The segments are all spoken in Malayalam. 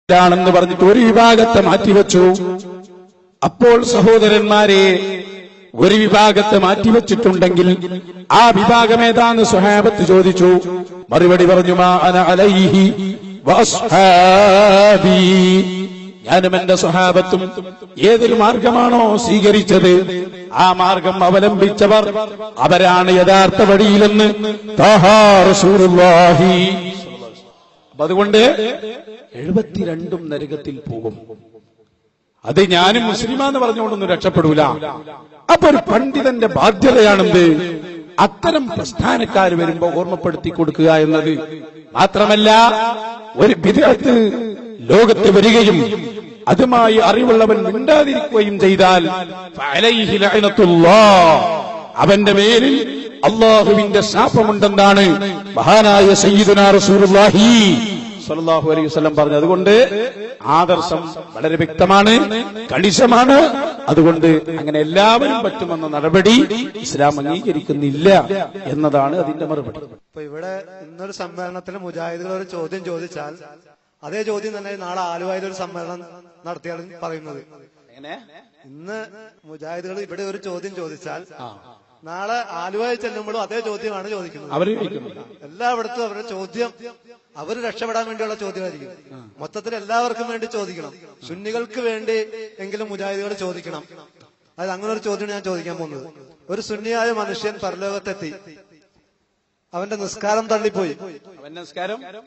ാണെന്ന് പറഞ്ഞിട്ട് ഒരു വിഭാഗത്തെ മാറ്റിവെച്ചു. അപ്പോൾ സഹോദരന്മാരെ, ഒരു വിഭാഗത്തെ മാറ്റിവെച്ചിട്ടുണ്ടെങ്കിൽ ആ വിഭാഗം ഏതാന്ന് സ്വഹാബത്ത് ചോദിച്ചു. മറുപടി പറഞ്ഞു, മാ അന അലൈഹി വഅസ്ഹാബി, ഞാനും എന്റെ സ്വഹാബത്തും ഏതൊരു മാർഗമാണോ സ്വീകരിച്ചത് ആ മാർഗം അവലംബിച്ചവർ അവരാണ് യഥാർത്ഥ വഴിയിലെന്ന് ത്വാഹാ റസൂലുള്ളാഹി. അതുകൊണ്ട് 72 നരകത്തിൽ പോകും. അത് ഞാനും മുസ്ലിമാന്ന് പറഞ്ഞുകൊണ്ടൊന്നും രക്ഷപ്പെടൂല. അപ്പൊ ഒരു പണ്ഡിതന്റെ ബാധ്യതയാണെന്ത്? അത്തരം പ്രസ്ഥാനക്കാർ വരുമ്പോ ഓർമ്മപ്പെടുത്തി കൊടുക്കുക എന്നത്. മാത്രമല്ല, ഒരു ബിദ്അത്ത് ലോകത്ത് വരികയും അതുമായി അറിവുള്ളവൻ മിണ്ടാതിരിക്കുകയും ചെയ്താൽ ഫഅലൈഹി ലഅനത്തുല്ലാഹ്, അവന്റെ മേലിൽ അല്ലാഹുവിന്റെ ശാപമുണ്ടെന്നാണ് മഹാനായ സയ്യിദുനാ റസൂലുള്ളാഹി സ്വല്ലല്ലാഹു അലൈഹി വസല്ലം പറഞ്ഞത്. അതുകൊണ്ട് ആദർശം വളരെ വ്യക്തമാണ്, കണിശമാണ്. അതുകൊണ്ട് അങ്ങനെ എല്ലാവരും പറ്റുമെന്ന നടപടി ഇസ്ലാം അംഗീകരിക്കുന്നില്ല എന്നതാണ് അതിന്റെ മറുപടി. ഇപ്പൊ ഇവിടെ ഇന്നൊരു സമ്മേളനത്തിൽ മുജാഹിദുകൾ ഒരു ചോദ്യം ചോദിച്ചാൽ അതേ ചോദ്യം തന്നെ നാളെ ആലുവയിൽ ഒരു സമ്മേളനം നടത്തിയാൽ പറയുന്നത്. ഇന്ന് മുജാഹിദുകൾ ഇവിടെ ഒരു ചോദ്യം ചോദിച്ചാൽ നാളെ ആലുവയിൽ ചെല്ലുമ്പോഴും അതേ ചോദ്യമാണ് ചോദിക്കുന്നത്. എല്ലായിടത്തും അവരുടെ ചോദ്യം അവർ രക്ഷപ്പെടാൻ വേണ്ടിയുള്ള ചോദ്യമായിരിക്കും. മൊത്തത്തിൽ എല്ലാവർക്കും വേണ്ടി ചോദിക്കണം. സുന്നികൾക്ക് വേണ്ടി എങ്കിലും മുജാഹിദുകൾ ചോദിക്കണം. അത് അങ്ങനെ ഒരു ചോദ്യമാണ് ഞാൻ ചോദിക്കാൻ പോകുന്നത്. ഒരു സുന്നിയായ മനുഷ്യൻ പരലോകത്തെത്തി, അവന്റെ നിസ്കാരം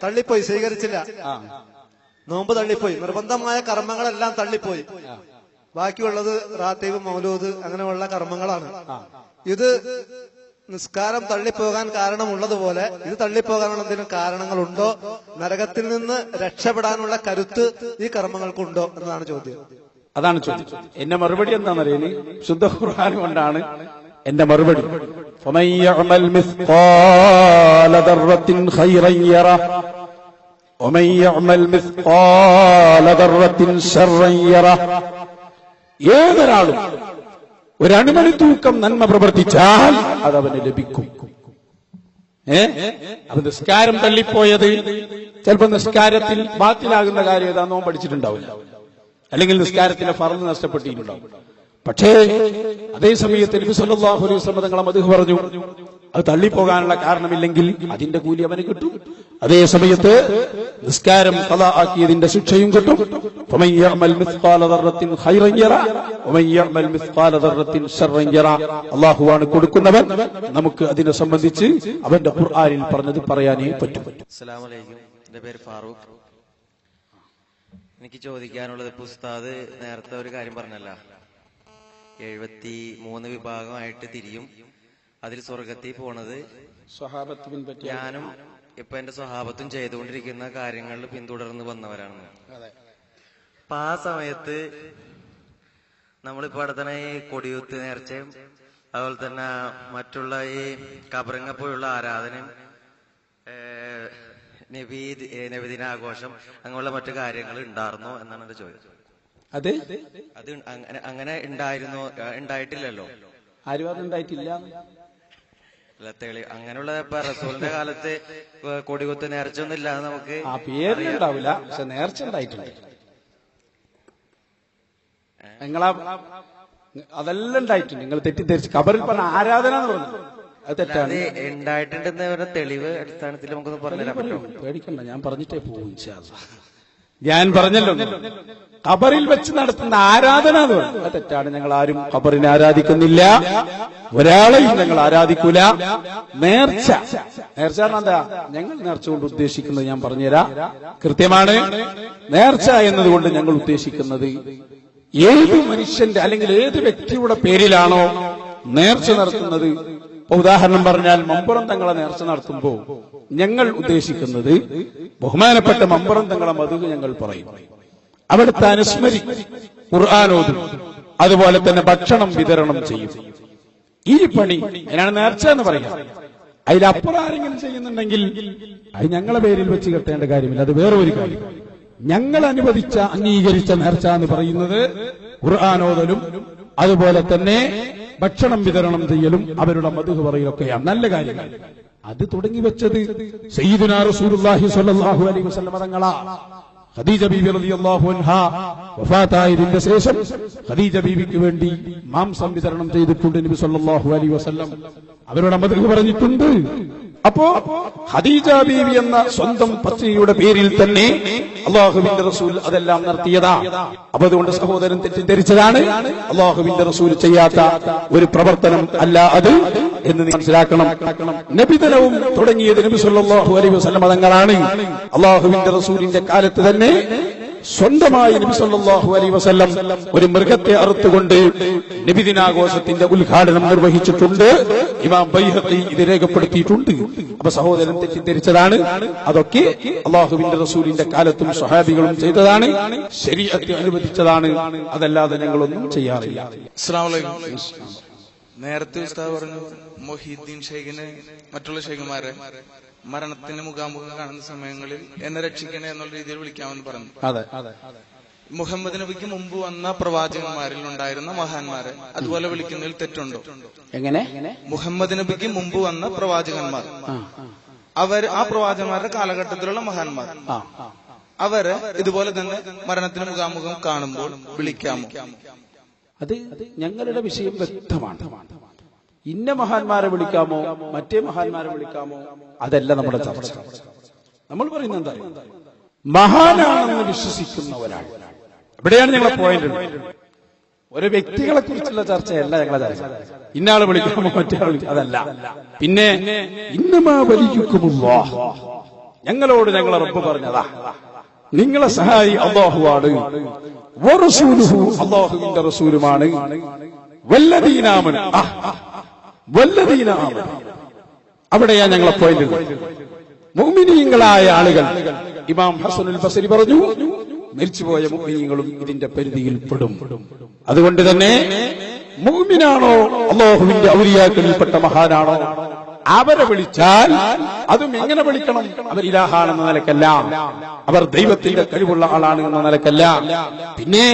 തള്ളിപ്പോയി, സ്വീകരിച്ചില്ല. നോമ്പ് തള്ളിപ്പോയി, നിർബന്ധമായ കർമ്മങ്ങളെല്ലാം തള്ളിപ്പോയി. ബാക്കിയുള്ളത് റാത്തീബ്, മൗലൂദ് അങ്ങനെയുള്ള കർമ്മങ്ങളാണ്. ഇത് നിസ്കാരം തള്ളിപ്പോകാൻ കാരണമുള്ളതുപോലെ ഇത് തള്ളിപ്പോകാനുള്ള എന്തെങ്കിലും കാരണങ്ങളുണ്ടോ? നരകത്തിൽ നിന്ന് രക്ഷപ്പെടാനുള്ള കരുത്ത് ഈ കർമ്മങ്ങൾക്കുണ്ടോ എന്നതാണ് ചോദ്യം. അതാണ് ചോദ്യം. എന്റെ മറുപടി എന്താണെന്നറിയാൻ ശുദ്ധ ഖുർആൻ കൊണ്ടാണ് എന്റെ മറുപടി. ഫമൻ യഅമൽ മിസ്ഖാല ദർറത്തിൻ ഖൈറൻ യറ വമൻ യഅമൽ മിസ്ഖാല ദർറത്തിൻ ശർറൻ യറ. ഏതൊരാളും ഒരു അണുമണി തൂക്കം നന്മ പ്രവർത്തിച്ചാൽ അതവന് ലഭിക്കും. അപ്പൊ നിസ്കാരം തള്ളിപ്പോയത് ചിലപ്പോ നിസ്കാരത്തിൽ ബാത്തിലാകുന്ന കാര്യം ഏതാണെന്നോ പഠിച്ചിട്ടുണ്ടാവില്ല, അല്ലെങ്കിൽ നിസ്കാരത്തിന്റെ ഫർള് നഷ്ടപ്പെട്ടിട്ടുണ്ടാവും. പക്ഷേ അതേ സമയത്ത് നബി സല്ലല്ലാഹു അലൈഹി വസല്ലം തങ്ങളെ മദ്ഹ് പറഞ്ഞു, അത് തള്ളിപ്പോകാനുള്ള കാരണമില്ലെങ്കിൽ അതിന്റെ കൂലി അവന് കിട്ടും. അതേ സമയത്ത് നിസ്കാരം ഖളാ ആക്കിയതിന്റെ ശിക്ഷയും കിട്ടും. ഫമൻ യഅമൽ മിസ്ഖാല ദർറത്തിൻ ഖൈറൻ യറ വമൻ യഅമൽ മിസ്ഖാല ദർറത്തിൻ ശർറൻ യറ. അല്ലാഹുവാണ് കൊടുക്കുന്നവൻ. നമുക്ക് അതിനെ സംബന്ധിച്ച് അവന്റെ ഖുർആനിൽ പറഞ്ഞത് പറയാനേ പറ്റും. അസ്സലാമു അലൈക്കും. എന്റെ പേര് ഫാറൂഖ്. എനിക്ക് ചോദിക്കാനുള്ളത്, ഉസ്താദ് നേരത്തെ ഒരു കാര്യം പറഞ്ഞല്ല, 73 വിഭാഗമായിട്ട് തിരിയും, അതിൽ സ്വർഗത്തിൽ പോണത് ഞാനും ഇപ്പൊ എന്റെ സ്വഹാബത്തും ചെയ്തുകൊണ്ടിരിക്കുന്ന കാര്യങ്ങളിൽ പിന്തുടർന്ന് വന്നവരാണ്. അപ്പൊ ആ സമയത്ത് നമ്മളിപ്പോ അടുത്തന്നെ ഈ കൊടിയുത്ത് നേർച്ചയും അതുപോലെ തന്നെ മറ്റുള്ള ഈ കബറിങ്ങപ്പോഴുള്ള ആരാധനയും നബിദിനാഘോഷം അങ്ങനെയുള്ള മറ്റു കാര്യങ്ങൾ ഉണ്ടായിരുന്നോ എന്നാണ് എന്റെ ചോദ്യം. അത് അങ്ങനെ ഉണ്ടായിട്ടില്ലല്ലോ. ആരും ഉണ്ടായിട്ടില്ല. അങ്ങനെയുള്ള റസൂലിന്റെ കാലത്ത് കൊടികുത്ത് നേർച്ചയൊന്നും ഇല്ലാതെ നമുക്ക് ആ പേരിലുണ്ടാവില്ല, പക്ഷെ നേർച്ച ഉണ്ടായിട്ടുണ്ട്. നിങ്ങളാ അതെല്ലാം ഉണ്ടായിട്ടുണ്ട്. നിങ്ങൾ തെറ്റിദ്ധരിച്ച് കബറിൽ പറഞ്ഞ ആരാധന എന്ന് പറഞ്ഞു, അത് തെറ്റാണ്. ഉണ്ടായിട്ടുണ്ടെന്ന് തെളിവ് അടിസ്ഥാനത്തിൽ നമുക്കൊന്ന് പറഞ്ഞുതരാൻ പറ്റുമോ? പേടിക്കണ്ട, ഞാൻ പറഞ്ഞിട്ടേ പോകും. ഞാൻ പറഞ്ഞല്ലോ, ഖബറിൽ വെച്ച് നടത്തുന്ന ആരാധന എന്ന് പറഞ്ഞു, അത് തെറ്റാണ്. ഞങ്ങൾ ആരും ഖബറിനെ ആരാധിക്കുന്നില്ല, ഒരാളെയും ഞങ്ങൾ ആരാധിക്കൂല. നേർച്ച എന്താ? ഞങ്ങൾ നേർച്ച കൊണ്ട് ഉദ്ദേശിക്കുന്നത് ഞാൻ പറഞ്ഞുതരാം, കൃത്യമാണ്. നേർച്ച എന്നതുകൊണ്ട് ഞങ്ങൾ ഉദ്ദേശിക്കുന്നത് ഏത് മനുഷ്യന്റെ അല്ലെങ്കിൽ ഏത് വ്യക്തിയുടെ പേരിലാണോ നേർച്ച നടത്തുന്നത്. ഉദാഹരണം പറഞ്ഞാൽ മമ്പുറം തങ്ങളെ നേർച്ച നടത്തുമ്പോ ഞങ്ങൾ ഉദ്ദേശിക്കുന്നത് ബഹുമാനപ്പെട്ട മമ്പുറം തങ്ങളെ മധു ഞങ്ങൾ പറയും, അവിടുത്തെ അനുസ്മരിക്കും, ഖുർആനോദും, അതുപോലെ തന്നെ ഭക്ഷണം വിതരണം ചെയ്യും. ഈ പണി അതിനാണ് നേർച്ച എന്ന് പറയുക. അതിലപ്പുറം ആരെങ്കിലും ചെയ്യുന്നുണ്ടെങ്കിൽ അത് ഞങ്ങളെ പേരിൽ വെച്ച് കെട്ടേണ്ട കാര്യമില്ല, അത് വേറെ ഒരു കാര്യം. ഞങ്ങൾ അനുവദിച്ച അംഗീകരിച്ച നേർച്ച എന്ന് പറയുന്നത് ഖുർആനോദലും അതുപോലെ തന്നെ ഭക്ഷണം വിതരണം ചെയ്യലും അവരുടെ മദ്ഹ് പറയലൊക്കെയാണ് നല്ല കാര്യങ്ങൾ. അത് തുടങ്ങി വെച്ചത് സയ്യിദുനാ റസൂലുള്ളാഹി സ്വല്ലല്ലാഹു അലൈഹി വസല്ലം തങ്ങളാ. ഖദീജ ബീവി റളിയല്ലാഹു അൻഹ വഫാത്തായതിന്റെ ശേഷം ഖദീജ ബീവിക്ക് വേണ്ടി മാംസം വിതരണം ചെയ്തിട്ടുണ്ട് നബി സല്ലല്ലാഹു അലൈഹി വസല്ലം. അവരോട് മദഹ് പറഞ്ഞിട്ടുണ്ട്. അപ്പോ ഖദീജ ബീവി എന്ന സ്വന്തം പത്നിയുടെ പേരിൽ തന്നെ അല്ലാഹുവിന്റെ റസൂൽ അതെല്ലാം നടത്തിയതാ. അപ്പൊ അതുകൊണ്ട് സഹോദരൻ തെറ്റിദ്ധരിച്ചതാണ്. അല്ലാഹുവിന്റെ റസൂൽ ചെയ്യാത്ത ഒരു പ്രവർത്തനം അല്ല അത് എന്ന് മനസ്സിലാക്കണം. നബിദിനവും തുടങ്ങിയത് നബി സല്ലല്ലാഹു അലൈഹി വസല്ലം തങ്ങളാണ്. അല്ലാഹുവിന്റെ റസൂലിന്റെ കാലത്ത് തന്നെ സ്വന്തമായി നബി സല്ലല്ലാഹു അലൈഹി വസല്ലം ഒരു മൃഗത്തെ അറുത്തുകൊണ്ട് നബിദിനാഘോഷത്തിന്റെ ഉദ്ഘാടനം നിർവഹിച്ചിട്ടുണ്ട്. ഇമാം ബൈഹഖി ഇത് രേഖപ്പെടുത്തിയിട്ടുണ്ട്. അപ്പൊ സഹോദരൻ തെറ്റിദ്ധരിച്ചതാണ്. അതൊക്കെ അല്ലാഹുവിന്റെ റസൂലിന്റെ കാലത്തും സ്വഹാബികളും ചെയ്തതാണ്, ശരീഅത്ത് അനുവദിച്ചതാണ്. അതല്ലാതെ ഞങ്ങളൊന്നും ചെയ്യാറില്ല. അസ്സലാമു അലൈക്കും. നേരത്തെ ഉസ്താദ് പറഞ്ഞു മൊഹീദ്ദീൻ ഷെയ്ഖിനെ മറ്റുള്ള ഷെയ്ഖുമാരെ മരണത്തിന് മുഖാമുഖം കാണുന്ന സമയങ്ങളിൽ എന്നെ രക്ഷിക്കണേ എന്നുള്ള രീതിയിൽ വിളിക്കാമെന്ന് പറഞ്ഞു. അതെ, മുഹമ്മദ് നബിക്ക് മുമ്പ് വന്ന പ്രവാചകന്മാരിൽ ഉണ്ടായിരുന്ന മഹാന്മാരെ അതുപോലെ വിളിക്കുന്നതിൽ തെറ്റുണ്ടോ? എങ്ങനെ? മുഹമ്മദ് നബിക്ക് മുമ്പ് വന്ന പ്രവാചകന്മാർ, ആ പ്രവാചകന്മാരുടെ കാലഘട്ടത്തിലുള്ള മഹാന്മാർ, അവരെ ഇതുപോലെ തന്നെ മരണത്തിന് മുഖാമുഖം കാണുമ്പോൾ വിളിക്കാമോ? അത് ഞങ്ങളുടെ വിഷയം വ്യക്തമാണ്. ഇന്ന മഹാന്മാരെ വിളിക്കാമോ, മറ്റേ മഹാന്മാരെ വിളിക്കാമോ, അതല്ല നമ്മുടെ ചർച്ച. നമ്മൾ പറയുന്നത് എന്താ? മഹാനാണെന്ന് വിശ്വസിക്കുന്ന ഒരാൾ. ഇവിടെയാണ് ഞങ്ങളെ പോയിന്റ്. ഒരു വ്യക്തികളെ കുറിച്ചുള്ള ചർച്ചയല്ല ഞങ്ങളെ ചർച്ച. ഇന്നയാളെ വിളിക്കാമോ, മറ്റേ ആൾ അതല്ല. പിന്നെ ഇന്നമാ വലിക്കുമുല്ലാഹ്, ഞങ്ങളോട് ഞങ്ങളെ റബ്ബ് പറഞ്ഞതാ, നിങ്ങളെ സഹായി അല്ലാഹുവാണ്, വറസൂലുഹു, അല്ലാഹുവിന്റെ റസൂലുമാണ്, വല്ലദീന ആമനു, വല്ലദീന ആമനു. അവിടെയാ ഞങ്ങളെ പോയിന്റ്. മുഅ്മിനീങ്ങളായ ആളുകൾ. ഇമാം ഹസനുൽ ബസരി പറഞ്ഞു, മരിച്ചുപോയ മുഅ്മിനീങ്ങളും ഇതിന്റെ പരിധിയിൽ പെടും. അതുകൊണ്ട് തന്നെ മുഅ്മിനാണോ അല്ലാഹുവിന്റെ ഔലിയാക്കളിൽപ്പെട്ട മഹാനാണോ, അവരെ വിളിച്ചാൽ അതും എങ്ങനെ വിളിക്കണം? അവർ ഇലാഹാണെന്ന നിലക്കല്ല, അവർ ദൈവത്തിന്റെ കഴിവുള്ള ആളാണ് എന്ന നിലക്കല്ല. പിന്നെ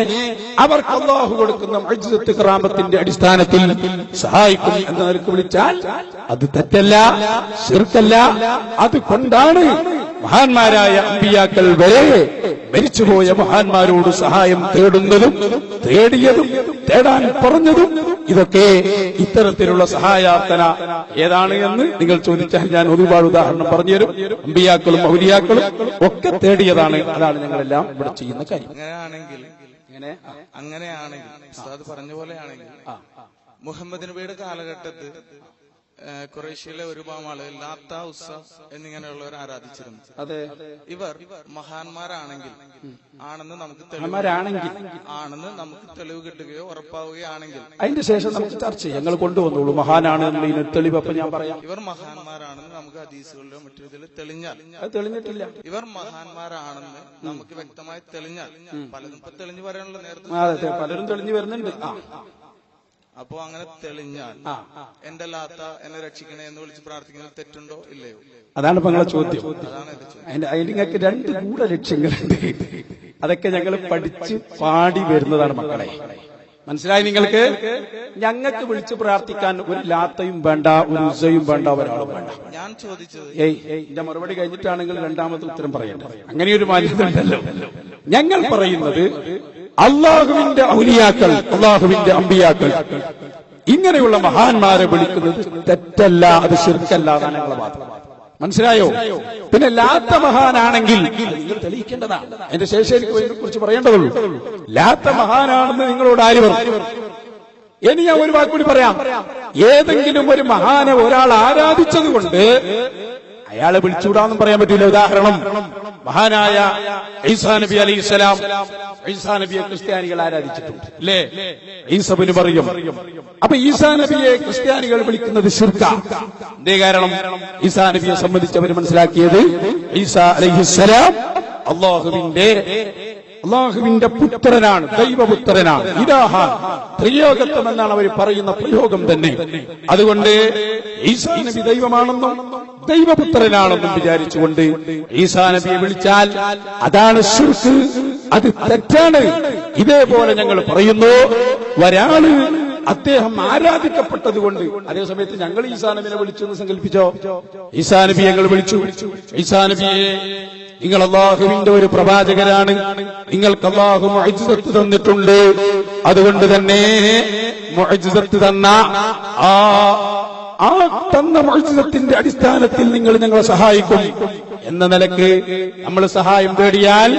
അവർക്ക് അല്ലാഹു കൊടുക്കുന്ന മുഅ്ജിസത്ത് കറാമത്തിന്റെ അടിസ്ഥാനത്തിൽ സഹായിക്കും എന്ന നിലക്ക് വിളിച്ചാൽ അത് തെറ്റല്ല, ശിർക്കല്ല. അതുകൊണ്ടാണ് മഹാന്മാരായ അമ്പിയാക്കൾ വരെ മരിച്ചുപോയ മഹാന്മാരോട് സഹായം തേടുന്നതും തേടിയതും തേടാൻ പറഞ്ഞതും. ഇതൊക്കെ ഇത്തരത്തിലുള്ള സഹായാർത്ഥന ഏതാണ് എന്ന് നിങ്ങൾ ചോദിച്ചാൽ ഞാൻ ഒരുപാട് ഉദാഹരണം പറഞ്ഞുതരും. അമ്പിയാക്കളും ഔലിയാക്കളും ഒക്കെ തേടിയതാണ്. അതാണ് ഞങ്ങളെല്ലാം ഇവിടെ ചെയ്യുന്ന കാര്യം. അങ്ങനെയാണെങ്കിൽ ഉസ്താദ് പറഞ്ഞ പോലെയാണെങ്കിൽ മുഹമ്മദ് നബിയുടെ കാലഘട്ടത്തിൽ ഖുറൈശിയിലെ ഒരുപാട് ആളുകൾ ലാത്ത, ഉസ്സ എന്നിങ്ങനെയുള്ളവർ ആരാധിച്ചിരുന്നു. അതെ, ഇവർ മഹാന്മാരാണെങ്കിൽ ആണെന്ന് നമുക്ക് തെളിവ് കിട്ടുകയോ ഉറപ്പാവുകയാണെങ്കിൽ അതിന്റെ ശേഷം നമുക്ക് ചർച്ച ചെയ്യാം. ഞങ്ങൾ കൊണ്ടുവന്നോളൂ മഹാനാണ് എന്നതിന് തെളിവ്. അപ്പൊ ഞാൻ പറയാം, ഇവർ മഹാന്മാരാണെന്ന് നമുക്ക് ഹദീസുകളിലോ മറ്റു ഇതിൽ തെളിഞ്ഞാൽ, അത് തെളിഞ്ഞിട്ടില്ല. ഇവർ മഹാന്മാരാണെന്ന് നമുക്ക് വ്യക്തമായി തെളിഞ്ഞാൽ, പലതും ഇപ്പൊ തെളിഞ്ഞു പറയാനുള്ള നേരത്തെ പലരും തെളിഞ്ഞു വരുന്നുണ്ട്. അപ്പോ അങ്ങനെ തെളിഞ്ഞാൽ എന്റെ ലാത്ത എന്നെ രക്ഷിക്കണേ എന്ന് വിളിച്ച് പ്രാർത്ഥിക്കുന്നത് തെറ്റുണ്ടോ ഇല്ലയോ? അതാണ് ഇപ്പൊ നിങ്ങളെ ചോദ്യം. അതിന് നിങ്ങൾക്ക് രണ്ട് ഗൂഢ ലക്ഷ്യങ്ങളുണ്ട്. അതൊക്കെ ഞങ്ങൾ പഠിച്ച് പാടി വരുന്നതാണ് മക്കളെ. മനസ്സിലായി നിങ്ങൾക്ക്? ഞങ്ങൾക്ക് വിളിച്ച് പ്രാർത്ഥിക്കാൻ ഒരു ലാത്തയും വേണ്ട, ഒരു ഉസ്സയും വേണ്ട, ഒരാളും വേണ്ട. ഞാൻ ചോദിച്ചത് എന്റെ മറുപടി കഴിഞ്ഞിട്ടാണെങ്കിൽ രണ്ടാമത്തെ ഉത്തരം പറയേണ്ടത്. അങ്ങനെയൊരു മാന്യത ഉണ്ടല്ലോ. ഞങ്ങൾ പറയുന്നത് അള്ളാഹുവിന്റെ ഔലിയാക്കൾ, അള്ളാഹുവിന്റെ അമ്പിയാക്കൾ, ഇങ്ങനെയുള്ള മഹാന്മാരെ വിളിക്കുന്നത് തെറ്റല്ല, അത് ശിർക്കല്ല. അതാണ് ഞങ്ങളെ വാദം. മനസ്സിലായോ? പിന്നെ ലാത്ത മഹാനാണെങ്കിൽ നിങ്ങൾ തെളിയിക്കേണ്ടതാണ്. എന്റെ ശേഷിയെ കുറിച്ച് പറയേണ്ടതുള്ളൂ. ലാത്ത മഹാനാണെന്ന് നിങ്ങളോട് ആര് പറഞ്ഞു? ഇനി ഞാൻ ഒരു വാക്കുകൂടി പറയാം. ഏതെങ്കിലും ഒരു മഹാനെ ഒരാൾ ആരാധിച്ചത് കൊണ്ട് അയാളെ വിളിച്ചുകൂടാന്നും പറയാൻ പറ്റില്ല. ഉദാഹരണം, മഹാനായ ഈസാ നബി അലൈഹിസ്സലാം. ഈസാ നബിയെ ക്രിസ്ത്യാനികൾ ആരാധിച്ചിട്ടുണ്ട്, അല്ലേ? ഈസ ഇബ്നു മറിയം. അപ്പൊ ഈസാ നബിയെ ക്രിസ്ത്യാനികൾ വിളിക്കുന്നത് ശിർക്കാ. എന്തേ കാരണം? ഈസാ നബിയെ സംബന്ധിച്ചവർ മനസ്സിലാക്കിയത് ഈസാ അലൈഹിസ്സലാം അള്ളാഹുവിന്റെ പുത്രനാണ്, ദൈവപുത്രനാണ്, ഇലാഹാൻ, ത്രിയോഗത്വം എന്നാണ് അവർ പറയുന്ന പ്രയോഗം തന്നെ. അതുകൊണ്ട് ഈസാ നബി ദൈവമാണെന്നും ദൈവപുത്രനാണെന്നും വിചാരിച്ചുകൊണ്ട് ഈസാ നബിയെ വിളിച്ചാൽ അതാണ് ശിർക്ക്, അത് തെറ്റാണ്. ഇതേപോലെ ഞങ്ങൾ പറയുന്നു, ഒരാള് അദ്ദേഹം ആരാധിക്കപ്പെട്ടതുകൊണ്ട്, അതേസമയത്ത് ഞങ്ങൾ ഈസാ നബിയെ വിളിച്ചു എന്ന് സങ്കല്പിച്ചോ? ഈസാ നബിയെ ഞങ്ങൾ വിളിച്ചു, ഈസാ നബിയെ നിങ്ങൾ അള്ളാഹുവിന്റെ ഒരു പ്രവാചകരാണ്, നിങ്ങൾക്ക് അള്ളാഹു മുഅ്ജിസത്ത് തന്നിട്ടുണ്ട്. അതുകൊണ്ട് തന്നെ മുഅ്ജിസത്ത് തന്ന ആ തന്ന മുഅ്ജിസത്തിന്റെ അടിസ്ഥാനത്തിൽ നിങ്ങൾ ഞങ്ങളെ സഹായിക്കും എന്ന നിലക്ക് നമ്മൾ സഹായം തേടിയാൽ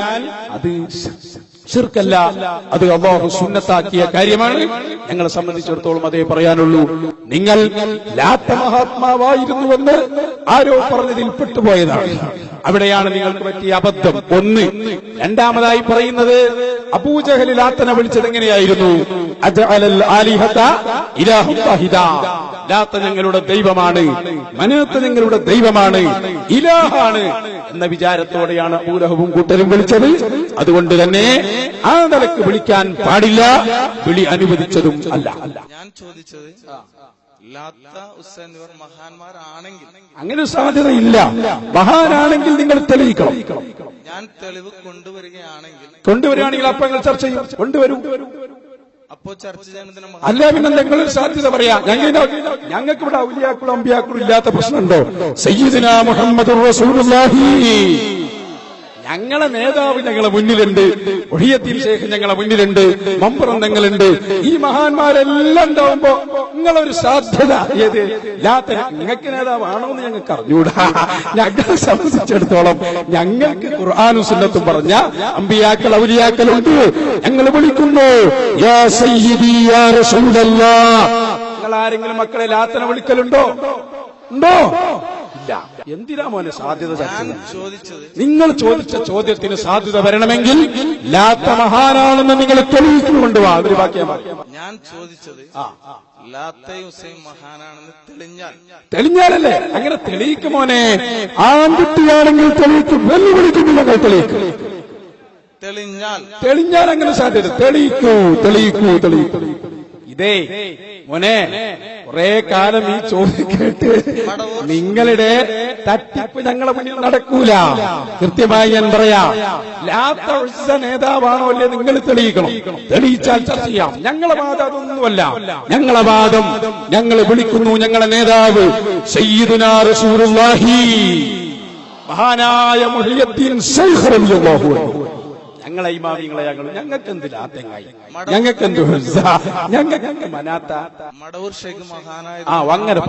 അത് ശിർക്കല്ല, അത് അല്ലാഹു സുന്നത്താക്കിയ കാര്യമാണ്. ഞങ്ങളെ സംബന്ധിച്ചിടത്തോളം അതേ പറയാനുള്ളൂ. നിങ്ങൾ ലാത്ത മഹാത്മാവായിരുന്നുവെന്ന് ആരോ പറഞ്ഞതിൽ പെട്ടുപോയതാണ്. അവിടെയാണ് നിങ്ങൾക്ക് പറ്റിയ അബദ്ധം. ഒന്ന്. രണ്ടാമതായി പറയുന്നത് അബൂജഹൽ ലാത്തനെ വിളിച്ചത് എങ്ങനെയായിരുന്നു? അജഅലൽ ആലിഹത ഇലാഹൻ വാഹിദ. ലാത്ത ഞങ്ങളുടെ ദൈവമാണ്, മനാത്ത് ഞങ്ങളുടെ ദൈവമാണ്, ഇലാഹാണ് എന്ന വിചാരത്തോടെയാണ് അബൂലഹബും കൂട്ടരും വിളിച്ചത്. അതുകൊണ്ട് തന്നെ ആ നിലക്ക് വിളിക്കാൻ പാടില്ല, വിളി അനുവദിച്ചതും അല്ല. ഞാൻ ചോദിച്ചത് ലാത്ത ഉസ്സ എന്നിവർ മഹാന്മാരാണെങ്കിൽ, അങ്ങനെ സാധ്യതയില്ല. മഹാനാണെങ്കിൽ നിങ്ങൾ തെളിയിക്കണം. ഞാൻ തെളിവ് കൊണ്ടുവരികയാണെങ്കിൽ അപ്പൊ നിങ്ങൾ ചർച്ച ചെയ്യും. കൊണ്ടുവരും. അപ്പോ ചർച്ച ചെയ്യുന്നതിന് അല്ല, പിന്നെ നിങ്ങളൊരു സാധ്യത പറയാം. ഞങ്ങൾക്ക് ഇവിടെ ഔലിയാക്കളും അമ്പിയാക്കളും ഇല്ലാത്ത പ്രശ്നമുണ്ടോ? സയ്യിദുനാ മുഹമ്മദുർ റസൂലുള്ളാഹി, ഞങ്ങളെ നേതാവ് ഞങ്ങളെ മുന്നിലുണ്ട്, ഒഹിയത്തീൻ ശൈഖ് ഞങ്ങളെ മുന്നിലുണ്ട്, മമ്പുറം ഞങ്ങളുണ്ട്. ഈ മഹാന്മാരെല്ലാം ഉണ്ടാവുമ്പോ നിങ്ങളൊരു സാധ്യത ഏത്? ലാത്ത നിങ്ങൾക്ക് നേതാവാണോ എന്ന് ഞങ്ങൾക്ക് അറിഞ്ഞൂടാ. ഞങ്ങളെ സംബന്ധിച്ചിടത്തോളം ഞങ്ങൾക്ക് ഖുർആനും സുന്നത്തും പറഞ്ഞ അമ്പിയാക്കൾ ഔലിയാക്കളുണ്ട്. ഞങ്ങൾ വിളിക്കുന്നു യാ സയ്യിദി യാ റസൂലല്ലാഹ്. നിങ്ങൾ ആരെങ്കിലും മക്കളെ ലാത്തനെ വിളിക്കലുണ്ടോ? ഉണ്ടോ? ഇല്ല. എന്തിനാ മോനെ സാധ്യത? നിങ്ങൾ ചോദിച്ച ചോദ്യത്തിന് സാധ്യത വരണമെങ്കിൽ ലാത്ത മഹാനാണെന്ന് നിങ്ങൾ തെളിയിച്ചുകൊണ്ട് വാ. ഒരു വാക്യം ഞാൻ ചോദിച്ചത് ലാത്തയും ഉസ്സയും മഹാനാണെന്ന് തെളിഞ്ഞാലല്ലേ? അങ്ങനെ തെളിയിക്കും മോനെ. ആൺകുട്ടിയാണെങ്കിൽ തെളിയിക്കും, വെല്ലുവിളിക്കും. ഞങ്ങൾ തെളിയിക്കും. തെളിഞ്ഞാൽ അങ്ങനെ സാധ്യത. തെളിയിക്കൂ. ഇതേ മോനെ, കുറെ കാലം ഈ ചോദ്യം കേട്ട് നിങ്ങളുടെ തട്ടിപ്പ് ഞങ്ങളെ മുന്നിൽ നടക്കൂല. കൃത്യമായി ഞാൻ പറയാം. ലാത്ത ഉസ്സ നേതാവാണോ അല്ലേ നിങ്ങൾ തെളിയിക്കണം. തെളിയിച്ചാൽ ചർച്ച ചെയ്യാം. ഞങ്ങളെ വാദം അതൊന്നുമല്ല. ഞങ്ങളെ വാദം, ഞങ്ങൾ വിളിക്കുന്നു ഞങ്ങളെ നേതാവ് സയ്യിദുനാ റസൂലുള്ളാഹി, മഹാനായ മുഹിയുദ്ദീൻ ശൈഖ് റളിയല്ലാഹു അൻഹു. ഞങ്ങളെ ഇമാമിങ്ങളെ ഞങ്ങൾക്ക് എന്ത് ലാത്തങ്ങായി, ഞങ്ങൾക്ക് എന്ത് ഞങ്ങൾക്ക് മനാത്ത. മടവൂർ ഷെയ്ഖ് മഹാനായ അങ്ങനെ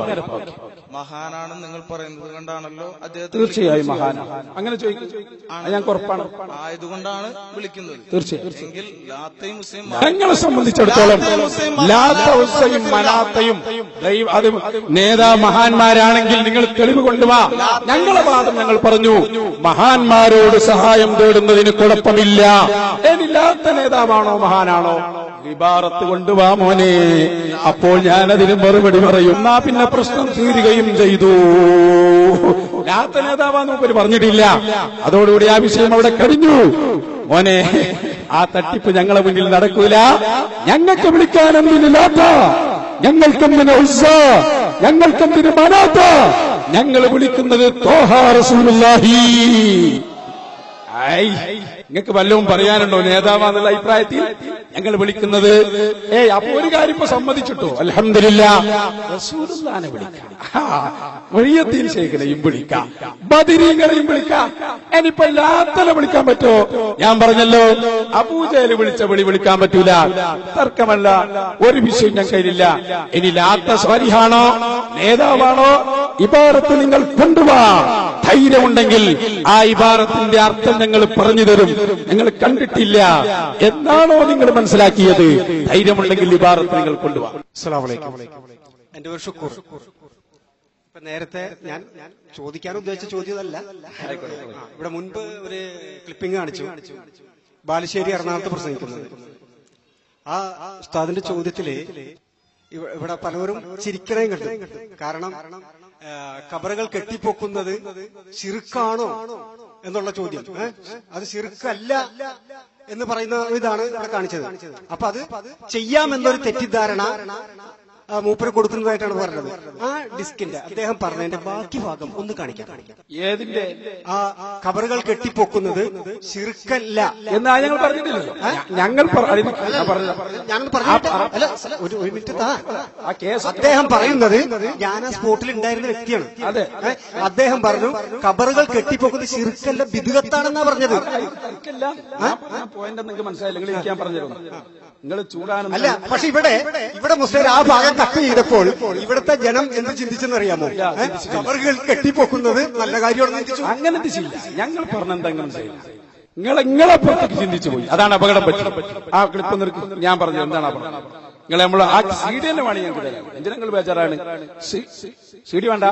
മഹാനാണെന്ന് നിങ്ങൾ പറയുന്നത് കൊണ്ടാണല്ലോ അദ്ദേഹം. തീർച്ചയായും മഹാനാണ്. അങ്ങനെ ചോദിക്കും, ഞങ്ങൾക്ക് ഉറപ്പാണ്. ആയതുകൊണ്ടാണ് വിളിക്കുന്നത്. തീർച്ചയായും. ലാത്തയും ഉസ്സയും ഞങ്ങളെ സംബന്ധിച്ചിടത്തോളം ലാത്ത ഉസ്സയും മനാത്തയും അത് നേതാ മഹാന്മാരാണെങ്കിൽ നിങ്ങൾ തെളിവ് കൊണ്ടുവാ. ഞങ്ങളെ വാദം ഞങ്ങൾ പറഞ്ഞു, മഹാന്മാരോട് സഹായം തേടുന്നതിന് കുഴപ്പമില്ല. ലാത്ത നേതാവാണോ മഹാനാണോ? ഇബാറത്ത് കൊണ്ടുവാ മോനെ. അപ്പോൾ ഞാനതിന് മറുപടി പറയും. എന്നാ പിന്നെ പ്രശ്നം തീരുകയും ചെയ്തു. ലാത്ത നേതാവാന്ന് മൂപ്പര് പറഞ്ഞിട്ടില്ല. അതോടുകൂടി ആ വിഷയം അവിടെ കഴിഞ്ഞു. മോനെ, ആ തട്ടിപ്പ് ഞങ്ങളെ മുന്നിൽ നടക്കൂല. ഞങ്ങൾക്ക് വിളിക്കാനെന്തിന് ലാത്ത, ഞങ്ങൾക്കെന്തിന് ഉസ്സ, ഞങ്ങൾക്കെന്തിന് മനാത്ത? ഞങ്ങൾ വിളിക്കുന്നത് ത്വാഹ റസൂലുള്ളാഹി. നിങ്ങൾക്ക് വല്ലതും പറയാനുണ്ടോ നേതാവാന്നുള്ള അഭിപ്രായത്തിൽ? ഞങ്ങൾ വിളിക്കുന്നത് അപ്പൊ ഒരു കാര്യം ഇപ്പൊ സമ്മതിച്ചിട്ടോ, അൽഹംദുലില്ലാഹ്, റസൂലുള്ളാഹിനെ വിളിക്കാം, മുഹിയുദ്ദീൻ ശൈഖിനെയും വിളിക്കാം, ബദരീങ്ങളെയും വിളിക്കാം. ഇനിയിപ്പോ ലാത്തനെ വിളിക്കാൻ പറ്റുമോ? ഞാൻ പറഞ്ഞല്ലോ, അബൂജഹൽ വിളിച്ച വിളിക്കാൻ പറ്റൂല. തർക്കമല്ല, ഒരു വിഷയം ഞാൻ കയ്യിലില്ല. ഇനി ലാത്ത സ്വാലിഹാണോ നേതാവാണോ? ഇബാറത്ത് നിങ്ങൾ കൊണ്ടുവാ. ധൈര്യമുണ്ടെങ്കിൽ ആ ഇബാറത്തിന്റെ അർത്ഥം ഞങ്ങൾ പറഞ്ഞു തരും. ഞങ്ങൾ കണ്ടിട്ടില്ല എന്നാണോ നിങ്ങൾ മനസ്സിലാക്കിയത്? ധൈര്യമുണ്ടെങ്കിൽ ഇബാറത്ത് നിങ്ങൾ കൊണ്ടുവാ. അസ്സലാമു അലൈക്കും. എന്റെ ഒരു ശുക്ർ. ഇപ്പൊ നേരത്തെ ഞാൻ ചോദിക്കാൻ ഉദ്ദേശിച്ച ചോദ്യമല്ല. ഇവിടെ മുൻപ് ഒരു ക്ലിപ്പിംഗ് കാണിച്ചു, ബാലുശ്ശേരി എറണാകുളത്ത് പ്രസംഗിക്കുന്നത്. ആ ഉസ്താദിന്റെ ചോദ്യത്തില് ഇവിടെ പലവരും ചിരിക്കണേം കണ്ടു. കാരണം ഖബറുകൾ കെട്ടിപ്പൊക്കുന്നത് ശിർക്കാണോ എന്നുള്ള ചോദ്യം. അത് ശിർക്കല്ല എന്ന് പറയുന്ന ഇതാണ് ഇവിടെ കാണിച്ചത്. അപ്പൊ അത് ചെയ്യാമെന്നൊരു തെറ്റിദ്ധാരണ മൂപ്പര് കൊടുക്കുന്നതായിട്ടാണ് പറഞ്ഞത്. ആ ഡിസ്കിന്റെ അദ്ദേഹം പറഞ്ഞതിന്റെ ബാക്കി ഭാഗം ഒന്ന് കാണിക്കാം. ഏതിന്റെ? ആ ഖബറുകൾ കെട്ടിപ്പൊക്കുന്നത് ശിർക്കല്ല എന്നാ ഞങ്ങൾ പറഞ്ഞിട്ടില്ലല്ലോ. ഞങ്ങൾ ഞാനൊന്ന് പറഞ്ഞിട്ട് അല്ല, ഒരു മിനിറ്റ് താ. അദ്ദേഹം പറയുന്നത് ഞാൻ ആ സ്പോട്ടിൽ ഉണ്ടായിരുന്ന വ്യക്തിയാണ്. അതെ, അദ്ദേഹം പറഞ്ഞു ഖബറുകൾ കെട്ടിപ്പൊക്കുന്നത് ശിർക്കല്ല ബിദ്അത്താണെന്നാ പറഞ്ഞത്. പോയിന്റ് നിങ്ങൾക്ക് മനസ്സിലായില്ല. നിങ്ങൾ ഇരിക്കാൻ പറഞ്ഞിരുന്നു. നിങ്ങൾ ചൂടാണ് അല്ല. പക്ഷെ ഇവിടെ മുസ്ലിം ആ ഭാഗം കട്ട് ചെയ്തപ്പോൾ ഇവിടുത്തെ ജനം എന്ത് ചിന്തിച്ചെന്നറിയാമോ? ഖബറുകൾ കെട്ടിപ്പൊക്കുന്നത് നല്ല കാര്യമാണെന്ന് ചിന്തിച്ചു. അങ്ങനെ ചിന്തിച്ചില്ല. ഞങ്ങൾ പറഞ്ഞെന്തെങ്കിലും ചെയ്യില്ല. നിങ്ങളെ പുറത്തേക്ക് ചിന്തിച്ചു പോയി. അതാണ് അപകടം പറ്റും. ആ ക്ലിപ്പ് നിർത്തി ഞാൻ പറഞ്ഞു എന്താണ് അപകടം. നിങ്ങൾ നമ്മൾ ആ സി ഡി തന്നെ വേണം ഞങ്ങൾക്ക് തരാം. എന്തിനാ നിങ്ങൾ ബേജാറാണ്? സി ഡി വേണ്ട.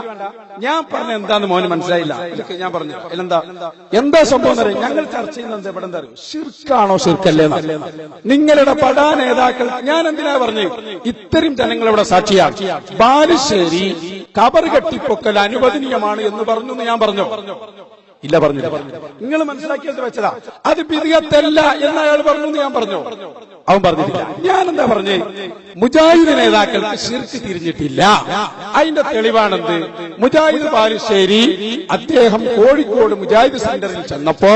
ഞാൻ പറഞ്ഞ എന്താന്ന് മോന് മനസ്സിലായില്ല. ഞാൻ പറഞ്ഞു എന്താ സംഭവം എന്നറിയാം. ഞങ്ങൾ ചർച്ച ചെയ്യുന്നത് എവിടെ എന്താ അറിയും? ശിർക്കാണോ ശിർക്കല്ലേ? നിങ്ങളുടെ പടാ നേതാക്കൾ ഞാൻ എന്തിനാ പറഞ്ഞു? ഇത്തരം ജനങ്ങൾ ഇവിടെ സാക്ഷിയാണ്. ബാലുശ്ശേരി ഖബർ കെട്ടിപ്പൊക്കൽ അനുവദനീയമാണ് എന്ന് പറഞ്ഞു എന്ന് ഞാൻ പറഞ്ഞു. ഇല്ല, പറഞ്ഞില്ല. നിങ്ങൾ മനസ്സിലാക്കിയത് വെച്ചതാ. അത് ബിദ്അത്തല്ല എന്ന് അയാൾ പറഞ്ഞു എന്ന് ഞാൻ പറഞ്ഞു. അവൻ പറഞ്ഞിട്ടില്ല. ഞാൻ എന്താ പറഞ്ഞേ? മുജാഹിദ് നേതാക്കൾക്ക് ശിർക്ക് തിരിഞ്ഞിട്ടില്ല. അതിന്റെ തെളിവാണെന്ത്? മുജാഹിദ് ബാലുശ്ശേരി അദ്ദേഹം കോഴിക്കോട് മുജാഹിദ് സെന്ററിൽ ചെന്നപ്പോ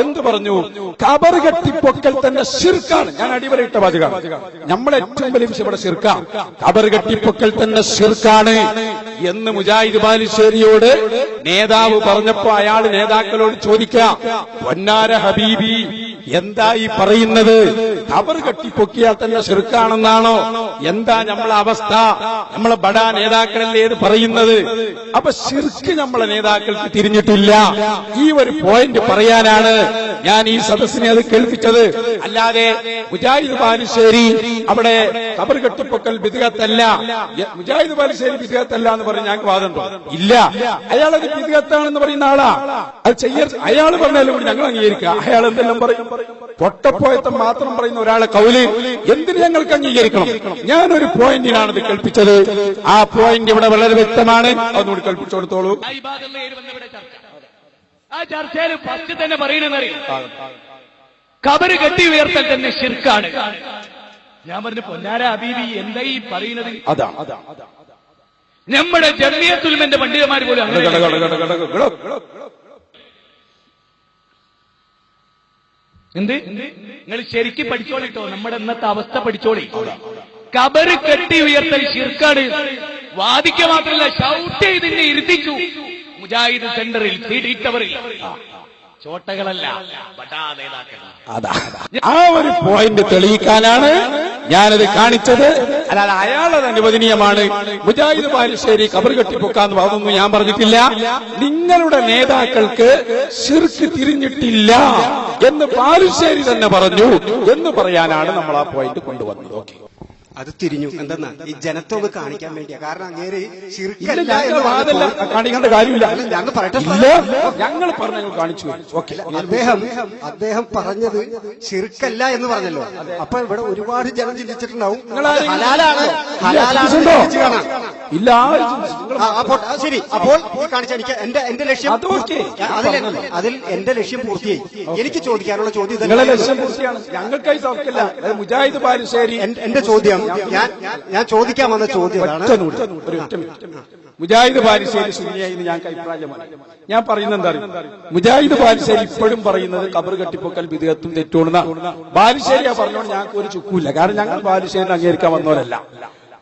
എന്ത് പറഞ്ഞു? ഖബർ കെട്ടിപ്പൊക്കൽ തന്നെ ശിർക്കാണ്. ഞാൻ അടിവരയിട്ട വാചകമാണ്. നമ്മളെ ഏറ്റവും വലിയ വിഷയം ഇവിടെ ശിർക്കാണ്. ഖബർ കെട്ടിപ്പൊക്കൽ തന്നെ ശിർക്കാണ് എന്ന് മുജാഹിദ് ബാലുശ്ശേരിയോട് നേതാവ് പറഞ്ഞപ്പോ അയാൾ നേതാക്കളോട് ചോദിക്കാം, പൊന്നാര ഹബീബി എന്താ ഈ പറയുന്നത്? ഖബർ കെട്ടിപ്പൊക്കിയാൽ തന്നെ ശിർക്കാണെന്നാണോ? എന്താ നമ്മളെ അവസ്ഥ? നമ്മളെ ബടാ നേതാക്കളല്ലേ ഇത് പറയുന്നത്? അപ്പൊ ശിർക്ക് നമ്മളെ നേതാക്കൾക്ക് തിരിഞ്ഞിട്ടില്ല. ഈ ഒരു പോയിന്റ് പറയാനാണ് ഞാൻ ഈ സദസ്സിനെ അത് കേൾപ്പിച്ചത്. അല്ലാതെ മുജാഹിദ് ബാലുശ്ശേരി അവിടെ ഖബർ കെട്ടിപ്പൊക്കൽ ബിദ്അത്തല്ല, മുജാഹിദ് ബാലുശ്ശേരി ബിദ്അത്തല്ല എന്ന് പറഞ്ഞ് ഞങ്ങൾക്ക് വാദമുണ്ടോ? ഇല്ല. അയാളത് ബിദ്അത്താണെന്ന് പറയുന്ന ആളാ. അത് അയാൾ പറഞ്ഞാലും കൂടി ഞങ്ങൾ അംഗീകരിക്കുക. അയാൾ എന്തെല്ലാം പറയും? പൊട്ടപ്പോയത്തെ മാത്രം പറയുന്ന ഒരാളെ കൗല് എന്തിന് ഞങ്ങൾക്ക് അംഗീകരിക്കണം? ഞാനൊരു പോയിന്റിനാണ് ഇത് കൽപ്പിച്ചത്. ആ പോയിന്റ് ഇവിടെ വളരെ വ്യക്തമാണ്. അതുകൊണ്ട് കൽപ്പിച്ചു കൊടുത്തോളൂ. ആ ചർച്ചയിൽ ഫസ്റ്റ് തന്നെ പറയണെന്നറിയാം, ഖബർ കെട്ടി ഉയർത്തൽ തന്നെ ശിർക്കാണ്. ഞാൻ പറഞ്ഞു പൊന്നാര ഹബീബി എന്താ ഈ പറയുന്നത്? അതാ നമ്മുടെ ജമിയത്തുൽ ഉലമയുടെ പണ്ഡിതന്മാർ പോലും എന്ത് നിങ്ങൾ ശരിക്കും പഠിച്ചോളിട്ടോ. നമ്മുടെ ഇന്നത്തെ അവസ്ഥ പഠിച്ചോളി. ഖബർ കെട്ടി ഉയർത്തൽ ശിർക്കാണ്. വാദിക്കുക മാത്രമല്ല, ഷൗട്ട് ചെയ്തിന്നെ ഇരുത്തിച്ചു മുജാഹിദ് സെന്ററിൽ CD ടവറിൽ. ചോട്ടകളല്ല, ബടാ നേതാക്കൾ. ആ ഒരു പോയിന്റ് തെളിയിക്കാനാണ് ഞാനത് കാണിച്ചത്. അല്ലാതെ അയാളത് അനുവദനീയമാണ്, മുജാഹിദ് ബാലുശ്ശേരി ഖബർ കെട്ടിപ്പൊക്കാന്ന് പറഞ്ഞൊന്നും ഞാൻ പറഞ്ഞിട്ടില്ല. നിങ്ങളുടെ നേതാക്കൾക്ക് ശിർക്ക് തിരിഞ്ഞിട്ടില്ല എന്ന് ബാലുശ്ശേരി തന്നെ പറഞ്ഞു എന്ന് പറയാനാണ് നമ്മൾ ആ പോയിന്റ് കൊണ്ടുവന്നത്. ഓക്കെ, അത് തിരിഞ്ഞു. എന്തെന്നാ ഈ ജനത്തെ ഒന്ന് കാണിക്കാൻ വേണ്ടിയാ. കാരണം അങ്ങേര് കാണിക്കേണ്ട കാര്യമില്ല. ഞങ്ങൾ പറയട്ടെ, ഞങ്ങൾ പറഞ്ഞു കാണിച്ചു. ഓക്കെ, അദ്ദേഹം പറഞ്ഞത് ശിർക്കല്ല എന്ന് പറഞ്ഞല്ലോ. അപ്പൊ ഇവിടെ ഒരുപാട് ജനം ചിന്തിച്ചിട്ടുണ്ടാവും ഹലാലാണ് ഇല്ല. ശരി, അപ്പോൾ കാണിച്ച എനിക്ക് എന്റെ ലക്ഷ്യം അതിൽ എന്റെ ലക്ഷ്യം പൂർത്തിയായി. എനിക്ക് ചോദിക്കാനുള്ള ചോദ്യം ഞങ്ങൾക്കായി സൗഖ്യമില്ല. മുജാഹിദ് ബാലുശ്ശേരി എന്റെ ചോദ്യം ഞാൻ ചോദിക്കാൻ വന്ന ചോദ്യമാണ്. മുജാഹിദ് ബാലുശ്ശേരി സുന്നിയായി ഞങ്ങൾക്ക് അഭിപ്രായമാണ്. ഞാൻ പറയുന്നത് എന്താ അറിയാം? മുജാഹിദ് ബാലുശ്ശേരി ഇപ്പോഴും പറയുന്നത് ഖബർ കെട്ടിപ്പൊക്കൽ ബിദ്അത്തും തെറ്റുണ്ടെന്ന ബാലുശ്ശേരിയാ പറഞ്ഞോണ്ട് ഞങ്ങൾക്ക് ഒരു ചുക്കൂല്ല. കാരണം ഞങ്ങൾ ബാലുശ്ശേരിനെ അംഗീകരിക്കാൻ വന്നവരല്ല.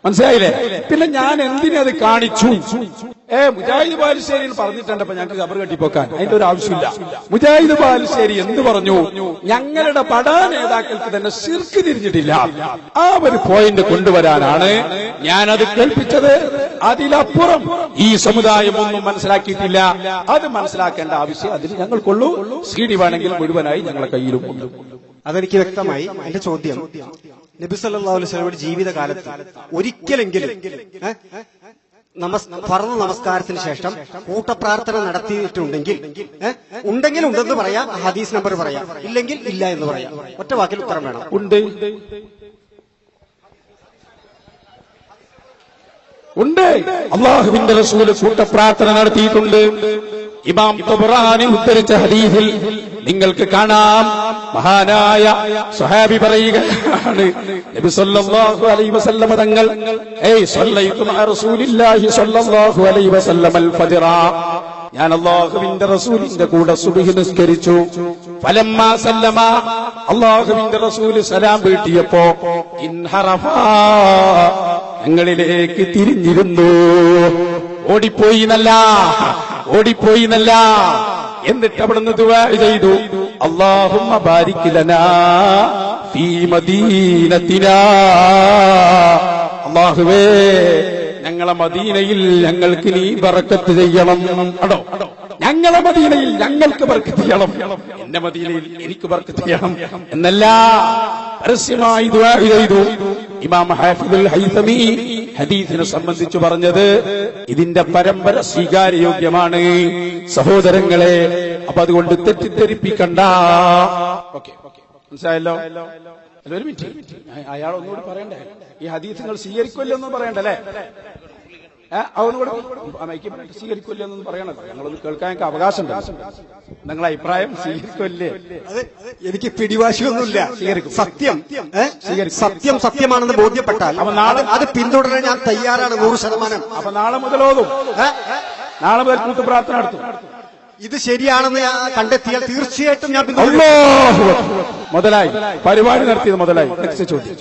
മനസ്സിലായില്ലേ? പിന്നെ ഞാൻ എന്തിനത് കാണിച്ചു? മുജാഹിദ് ബാലുശ്ശേരിയിൽ പറഞ്ഞിട്ടുണ്ടപ്പോ ഞങ്ങൾക്ക് ഖബർ കെട്ടിപ്പൊക്കാൻ അതിന്റെ ഒരു ആവശ്യമില്ല. മുജാഹിദ് ബാലുശ്ശേരി എന്ത് പറഞ്ഞു? ഞങ്ങളുടെ പടാ നേതാക്കൾക്ക് തന്നെ ശിർക്ക് തിരിഞ്ഞിട്ടില്ല. ആ ഒരു പോയിന്റ് കൊണ്ടുവരാനാണ് ഞാനത് കേൾപ്പിച്ചത്. അതിലപ്പുറം ഈ സമുദായം ഒന്നും മനസ്സിലാക്കിയിട്ടില്ല. അത് മനസ്സിലാക്കേണ്ട ആവശ്യം അതിന് ഞങ്ങൾക്കുള്ളൂ. CD വേണമെങ്കിൽ മുഴുവനായി ഞങ്ങളുടെ കയ്യിലും ഉണ്ട്. അതെനിക്ക് വ്യക്തമായി. എന്റെ ചോദ്യം, നബി സല്ലല്ലാഹു അലൈഹി വസല്ലമയുടെ ജീവിതകാലത്ത് ഒരിക്കലെങ്കിലും ഫർദ് നമസ്കാരത്തിന് ശേഷം കൂട്ടപ്രാർത്ഥന നടത്തിയിട്ടുണ്ടെങ്കിൽ ഉണ്ടെന്ന് പറയാം, ഹദീസ് നമ്പർ പറയാം, ഇല്ലെങ്കിൽ ഇല്ല എന്ന് പറയാം. ഒറ്റ വാക്കിൽ ഉത്തരം വേണം. ഉണ്ട്. അല്ലാഹുവിന്റെ റസൂൽ കൂട്ടപ്രാർത്ഥന നടത്തിയിട്ടുണ്ട്. ഇമാം തബറാനി ഉദ്ധരിച്ച ഹദീസിൽ നിങ്ങൾക്ക് കാണാം മഹാനായ സ്വഹാബി പറയുകയാണ്, നബി സല്ലല്ലാഹു അലൈഹി വസല്ലം തങ്ങൾ സ്വല്ലൈതു മഅ റസൂലില്ലാഹി സ്വല്ലല്ലാഹു അലൈഹി വസല്ലം അൽ ഫജ്റ, ഞാൻ അല്ലാഹുവിന്റെ റസൂലിന്റെ കൂടെ സുബ്ഹി നിസ്കരിച്ചു. ഫലമ്മാ സല്ലമ, അല്ലാഹുവിന്റെ റസൂൽ സലാം വീട്ടിയപ്പോ ഇൻഹറഫാ, ഞങ്ങളിലേക്ക് തിരിഞ്ഞിരുന്നു. ഓടിപ്പോയി എന്നല്ല, എന്നിട്ട് അവിടുന്ന് ദുആ ചെയ്തു, അല്ലാഹുമ്മ ബാരിക് ലനാ ഫീ മദീനത്തിനാ, അല്ലാഹുവേ ഞങ്ങളെ മദീനയിൽ ഞങ്ങൾക്ക് നീ ബറക്കത്ത് ചെയ്യണം. അടോ, ഞങ്ങളെ മദീനയിൽ ഞങ്ങൾക്ക് ബർക്കത്ത് ചെയ്യണം, എന്റെ മദീനയിൽ എനിക്ക് ബർക്കത്ത് ചെയ്യണം എന്നല്ല, പരസ്യമായി ദുആ ചെയ്തു. ഇമാം ഹാഫിദുൽ ഹൈതമി ഹദീസിനെ സംബന്ധിച്ചു പറഞ്ഞത് ഇതിന്റെ പരമ്പര സ്വീകാര്യോഗ്യമാണ് സഹോദരങ്ങളെ. അപ്പൊ അതുകൊണ്ട് തെറ്റിദ്ധരിപ്പിക്കണ്ട. മനസ്സിലായല്ലോ? ഒരു മിനിറ്റ്, അയാൾ ഒന്നുകൂടി പറയണ്ടേ? ഈ ഹദീസ് നിങ്ങൾ സ്വീകരിക്കുമല്ലോ ഒന്നും പറയണ്ടല്ലേ? അവനോട് സ്വീകരിക്കില്ല എന്നൊന്നും പറയണല്ലോ. ഞങ്ങളൊന്ന് കേൾക്കാൻ എനിക്ക് അവകാശമുണ്ട്. നിങ്ങളെ അഭിപ്രായം സ്വീകരിക്കുമല്ലേ? എനിക്ക് പിടിവാശിയൊന്നുമില്ല. സത്യമാണെന്ന് ബോധ്യപ്പെട്ടാൽ അത് പിന്തുടരാൻ ഞാൻ തയ്യാറാണ് 100%. അപ്പൊ നാളെ മുതൽ ഓതും, നാളെ മുതൽ കൂട്ടുപ്രാർത്ഥന നടത്തും. ഇത് ശരിയാണെന്ന് ഞാൻ കണ്ടെത്തിയാൽ തീർച്ചയായിട്ടും ഞാൻ മുതലായി പരിപാടി നടത്തിയത് മുതലായി. നെക്സ്റ്റ് ചോദ്യം.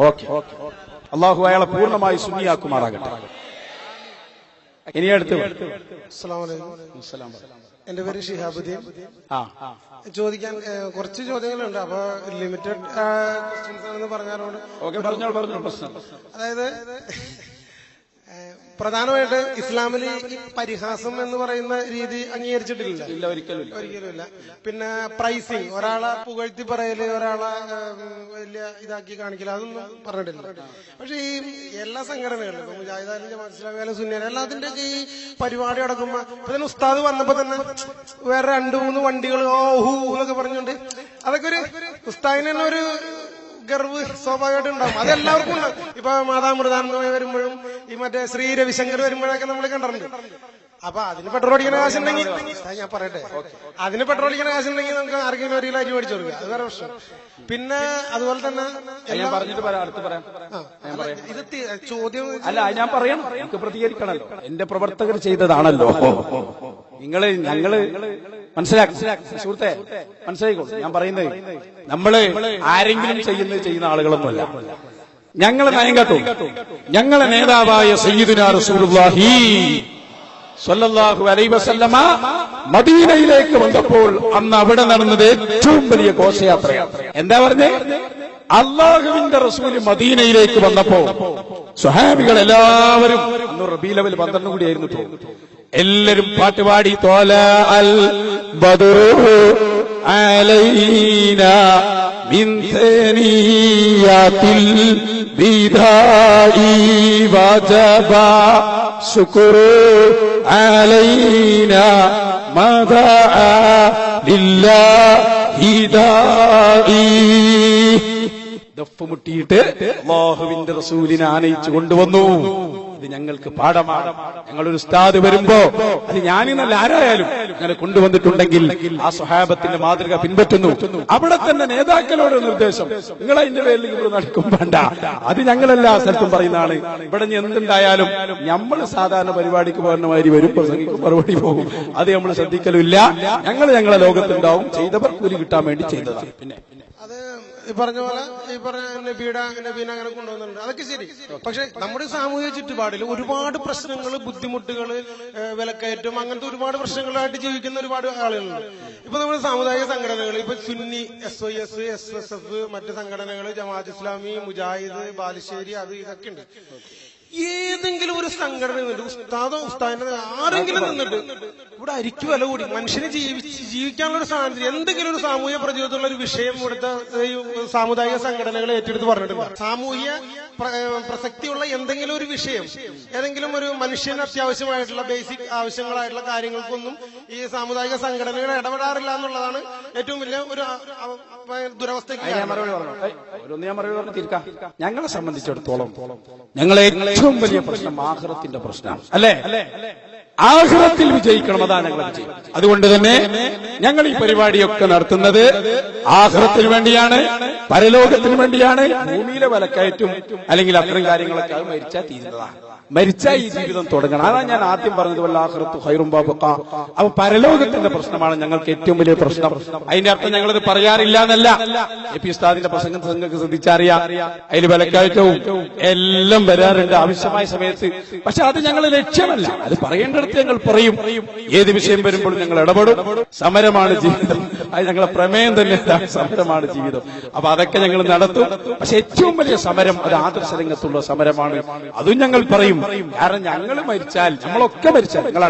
ഓക്കെ, അള്ളാഹു അയാളെ പൂർണ്ണമായി സുന്നിയാക്കുമാറാകട്ടെ. ഇനി അടുത്ത് എന്റെ പേര് ഷിഹാബുദ്ദീൻ. ചോദിക്കാൻ കുറച്ച് ചോദ്യങ്ങളുണ്ട്. അപ്പൊ ലിമിറ്റഡ് ക്വസ്റ്റ്യൻസ് ആണെന്ന് പറഞ്ഞാലോണ്ട് അതായത് പ്രധാനമായിട്ട് ഇസ്ലാമിൽ ഈ പരിഹാസം എന്ന് പറയുന്ന രീതി അംഗീകരിച്ചിട്ടില്ല, ഒരിക്കലുമില്ല. പിന്നെ പ്രൈസിങ്, ഒരാളെ പുകഴ്ത്തി പറയല്, ഒരാളെ വലിയ ഇതാക്കി കാണിക്കല്, അതൊന്നും പറഞ്ഞിട്ടില്ല. പക്ഷെ ഈ എല്ലാ സംഘടനകളിലും ഇപ്പൊ മുജാഹിദായാലും ജമാഅത്ത് ഇസ്ലാമിയായാലും സുന്നിയായാലും എല്ലാത്തിന്റെ ഈ പരിപാടി നടക്കുമ്പോ ഇപ്പൊ തന്നെ ഉസ്താദ് വന്നപ്പോ തന്നെ വേറെ 2-3 വണ്ടികൾ ഹൂ എന്നൊക്കെ പറഞ്ഞുകൊണ്ട് അതൊക്കെ ഒരു ഉസ്താദിന് തന്നെ ഒരു ഗർവ് സ്വാഭാവികമായിട്ട് ഉണ്ടാവും. അതെല്ലാവർക്കും ഉണ്ടാവും. ഇപ്പൊ മാതാമൃതാനന്ദമയ വരുമ്പോഴും ഈ മറ്റേ ശ്രീ രവിശങ്കർ വരുമ്പോഴൊക്കെ നമ്മൾ കണ്ടിട്ടുണ്ട്. അപ്പൊ അതിന് പെട്രോൾ അടിക്കുന്ന കാശുണ്ടെങ്കിൽ, ഞാൻ പറയട്ടെ, അതിന് പെട്രോൾ അടിക്കുന്ന കാശുണ്ടെങ്കിൽ നമുക്ക് ആർക്കെങ്കിലും ഒരു കിലോ അരി മേടിച്ചു കൊടുക്കുക, അത് വേറെ പ്രശ്നം. പിന്നെ അതുപോലെ തന്നെ ഇത് ചോദ്യം അല്ല, ഞാൻ പറയണം, എനിക്ക് പ്രതികരിക്കണല്ലോ, എന്റെ പ്രവർത്തകർ ചെയ്തതാണല്ലോ. ഞങ്ങള് മനസ്സിലാക്കി സുഹൃത്തെ, മനസ്സിലായിക്കോളൂ. ഞാൻ പറയുന്നത് നമ്മള് ആരെങ്കിലും ചെയ്യുന്ന ആളുകളൊന്നുമല്ല. ഞങ്ങളെ നയം കേട്ടോ, ഞങ്ങളെ നേതാവായ സയ്യിദുനാ റസൂലുള്ളാഹി സ്വല്ലല്ലാഹു അലൈഹി വസല്ലമ മദീനയിലേക്ക് വന്നപ്പോൾ അന്ന് അവിടെ നടന്നത് ഏറ്റവും വലിയ ഘോഷയാത്രയാണ്. എന്താ പറഞ്ഞേ? അള്ളാഹുവിന്റെ റസൂല് മദീനയിലേക്ക് വന്നപ്പോ സ്വഹാബികൾ എല്ലാവരും, അന്ന് റബീഉൽ അവ്വൽ 12 കൂടിയായിരുന്നു, എല്ലാരും പാട്ടുപാടി തോല അൽ ബദറു അലൈനാ മിൻ സനിയാത്തിൽ ബിദാഇ വജബ ശുക്രു അലൈനാ മദാ ലില്ലാഹി ദാഇ. ദഫ് മുട്ടിയിട്ട് അല്ലാഹുവിന്റെ റസൂലിനെ ആനയിച്ചു കൊണ്ടുവന്നു. ഇത് ഞങ്ങൾക്ക് പാഠമാണ്. ഞങ്ങളൊരു ഉസ്താദ് വരുമ്പോ അത് ഞാനിന്നല്ല ആരായാലും അങ്ങനെ കൊണ്ടുവന്നിട്ടുണ്ടെങ്കിൽ ആ സ്വഹാബത്തിന്റെ മാതൃക പിൻപറ്റുന്നു. അവിടെ തന്നെ നേതാക്കളോട് നിർദ്ദേശം, നിങ്ങൾ അതിന്റെ പേരിൽ ഇവിടെ നടക്കും വേണ്ട, അത് ഞങ്ങളെല്ലാ സ്ഥലത്തും പറയുന്നതാണ്. ഇവിടെ എന്തുണ്ടായാലും നമ്മൾ സാധാരണ പരിപാടിക്ക് പോകുന്ന മാതിരി വരും, പ്രസംഗിക്കും, മറുപടി പോകും, അത് നമ്മൾ ശ്രദ്ധിക്കലുമില്ല. ഞങ്ങളെ ലോകത്തുണ്ടാവും, ചെയ്തവർ കൂലി കിട്ടാൻ വേണ്ടി ചെയ്തതാണ്. പിന്നെ അത് ഈ പറഞ്ഞ പോലെ ഈ പറഞ്ഞ നബീനെ അങ്ങനെ കൊണ്ടുവന്നിട്ടുണ്ട്, അതൊക്കെ ശരി. പക്ഷെ നമ്മുടെ സാമൂഹിക ചുറ്റുപാടിൽ ഒരുപാട് പ്രശ്നങ്ങൾ, ബുദ്ധിമുട്ടുകൾ, വിലക്കയറ്റം, അങ്ങനത്തെ ഒരുപാട് പ്രശ്നങ്ങളായിട്ട് ജീവിക്കുന്ന ഒരുപാട് ആളുകളുണ്ട്. ഇപ്പൊ നമ്മുടെ സാമുദായിക സംഘടനകൾ, ഇപ്പൊ സുന്നി, SYS, SSF, മറ്റ് സംഘടനകൾ, ജമാഅത്ത് ഇസ്ലാമി, മുജാഹിദ്, ബാലുശ്ശേരി, അത് ഇതൊക്കെ ഉണ്ട്. ഏതെങ്കിലും ഒരു സംഘടന നിന്നിട്ട് ഉസ്താദിന്റെ ആരെങ്കിലും നിന്നിട്ട് ഇവിടെ അരിക്ക് വില കൂടി മനുഷ്യന് ജീവിക്കാനുള്ള ഒരു സാഹചര്യം, എന്തെങ്കിലും ഒരു സാമൂഹ്യ പ്രതിരോധമുള്ള ഒരു വിഷയം ഇവിടുത്തെ സാമുദായിക സംഘടനകൾ ഏറ്റെടുത്ത് പറഞ്ഞിട്ടുണ്ട്. സാമൂഹ്യ പ്രസക്തിയുള്ള എന്തെങ്കിലും ഒരു വിഷയം, ഏതെങ്കിലും ഒരു മനുഷ്യന് അത്യാവശ്യമായിട്ടുള്ള ബേസിക് ആവശ്യങ്ങളായിട്ടുള്ള കാര്യങ്ങൾക്കൊന്നും ഈ സാമുദായിക സംഘടനകൾ ഇടപെടാറില്ല എന്നുള്ളതാണ് ഏറ്റവും വലിയ ഒരു ദുരവസ്ഥയ്ക്ക്. ഞങ്ങളെ സംബന്ധിച്ചിടത്തോളം ഞങ്ങളെ ഏറ്റവും വലിയ പ്രശ്നം ആഖിറത്തിന്റെ പ്രശ്നമാണ്, അല്ലേ? ആഖിറത്തിൽ വിജയിക്കണം. അതാണ് ഞങ്ങളുടെ വിജയം. അതുകൊണ്ട് തന്നെ ഞങ്ങൾ ഈ പരിപാടിയൊക്കെ നടത്തുന്നത് ആഖിറത്തിന് വേണ്ടിയാണ്, പരലോകത്തിന് വേണ്ടിയാണ്. ഭൂമിയിലെ വിലക്കയറ്റും അല്ലെങ്കിൽ അത്തരം കാര്യങ്ങളൊക്കെ അത് മരിച്ചാൽ തീരുന്നതാണ്. മരിച്ചാൽ ഈ ജീവിതം തുടങ്ങണം. അതാണ് ഞാൻ ആദ്യം പറഞ്ഞത്, വല്ലാഖിറത്തു ഖൈറും വഅബ്ഖാ. അപ്പൊ പരലോകത്തിന്റെ പ്രശ്നമാണ് ഞങ്ങൾക്ക് ഏറ്റവും വലിയ പ്രശ്നം. അതിന്റെ അർത്ഥം ഞങ്ങളത് പറയാറില്ല എന്നല്ല. എ പി ഉസ്താദിന്റെ പ്രസംഗം നിങ്ങൾക്ക് ശ്രദ്ധിച്ചറിയാം, അതിൽ വിലക്കയറ്റവും എല്ലാം വരാറുണ്ട് ആവശ്യമായ സമയത്ത്. പക്ഷെ അത് ഞങ്ങളുടെ ലക്ഷ്യമല്ല. അത് പറയേണ്ടടുത്ത് ഞങ്ങൾ പറയും. ഏത് വിഷയം വരുമ്പോഴും ഞങ്ങൾ ഇടപെടും. സമരമാണ് ജീവിതം. അത് ഞങ്ങളെ പ്രമേയം തന്നെ സമരമാണ് ജീവിതം. അപ്പൊ അതൊക്കെ ഞങ്ങൾ നടത്തും. പക്ഷെ ഏറ്റവും വലിയ സമരം അത് ആദർശ രംഗത്തുള്ള സമരമാണ്. അതും ഞങ്ങൾ പറയും. കാരണം ഞങ്ങൾ മരിച്ചാൽ, നമ്മളൊക്കെ മരിച്ചാൽ, നിങ്ങൾ